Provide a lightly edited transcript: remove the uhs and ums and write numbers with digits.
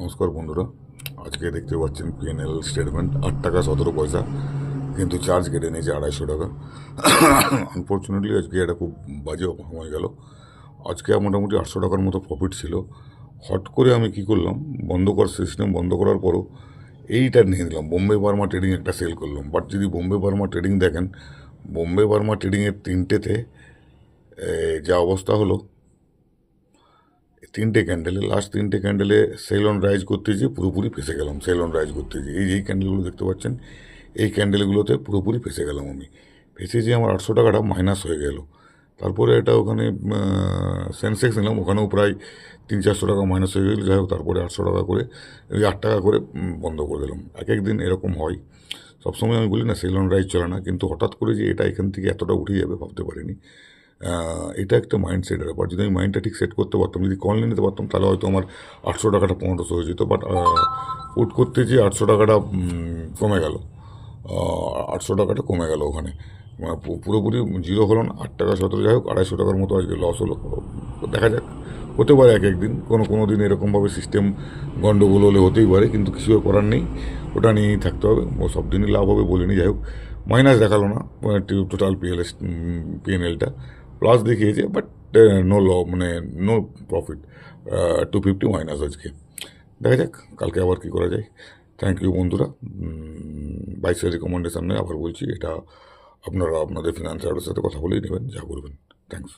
নমস্কার বন্ধুরা, আজকে দেখতে পাচ্ছেন পিএনএল স্টেটমেন্ট 8 টাকা 17 পয়সা, কিন্তু চার্জ কেটে নিয়েছে 250 টাকা। আনফর্চুনেটলি আজকে এটা খুব বাজে সময় গেল। আজকে মোটামুটি 800 টাকার মতো প্রফিট ছিল। হট করে আমি কি করলাম, বন্ধ করার সিস্টেম বন্ধ করার পরও এইটা নিয়ে নিলাম, বোম্বে বার্মা ট্রেডিং একটা সেল করলাম। বাট যদি বোম্বে বার্মা ট্রেডিং দেখেন, বোম্বে বার্মা ট্রেডিংয়ের তিনটেতে যা অবস্থা হলো, তিনটে ক্যান্ডেলে, লাস্ট তিনটে ক্যান্ডেলে সেল অন রাইজ করতে গিয়ে পুরোপুরি ফেসে গেলাম। সেল অন রাইজ করতে গিয়ে এই ক্যান্ডেলগুলো দেখতে পাচ্ছেন, এই ক্যান্ডেলগুলোতে পুরোপুরি ফেসে গেলাম আমি। ফেসে যেয়ে আমার 800 টাকাটা মাইনাস হয়ে গেল। তারপরে এটা ওখানে সেন্সেক্স নিলাম, ওখানেও প্রায় 300-400 টাকা মাইনাস হয়ে গেল। যাই হোক, তারপরে 800 টাকা করে, ওই 8 টাকা করে বন্ধ করে দিলাম। এক দিন এরকম হয়। সবসময় আমি বলি না সেল অন রাইজ চলে না, কিন্তু হঠাৎ করে যে এটা এখান থেকে এতটা উঠে যাবে ভাবতে পারিনি। এটা একটা মাইন্ডসেটের ব্যাপার। যদি আমি মাইন্ডটা ঠিক সেট করতে পারতাম, যদি কল নিয়ে নিতে পারতাম, তাহলে হয়তো আমার 800 টাকাটা 1500 হয়ে যেত। বাট পুট করতে যে 800 টাকাটা কমে গেল, 800 টাকাটা কমে গেল ওখানে। পুরোপুরি জিরো হলো না, 8 টাকা 17। যাই হোক, 250 টাকার মতো আজকে লস হলো। দেখা যাক, হতে পারে এক দিন, কোনো দিন এরকমভাবে সিস্টেম গণ্ডগোল হলে হতেই পারে, কিন্তু কিছু করার নেই, ওটা নিয়েই থাকতে হবে। ও সব দিনই লাভ হবে বলিনি। যাই হোক, মাইনাস দেখালো না টোটাল পিএনএলটা, প্লাস দেখিয়েছে, বাট নো মানে নো প্রফিট। 250 মাইনাস আজকে। দেখা যাক কালকে আবার কী করা যায়। থ্যাংক ইউ বন্ধুরা। বাইসের রিকমেন্ডেশন নয়, আবার বলছি, এটা আপনারা আপনাদের ফিনান্সিয়ারের সাথে কথা বলেই নেবেন, যা করবেন। থ্যাংকস।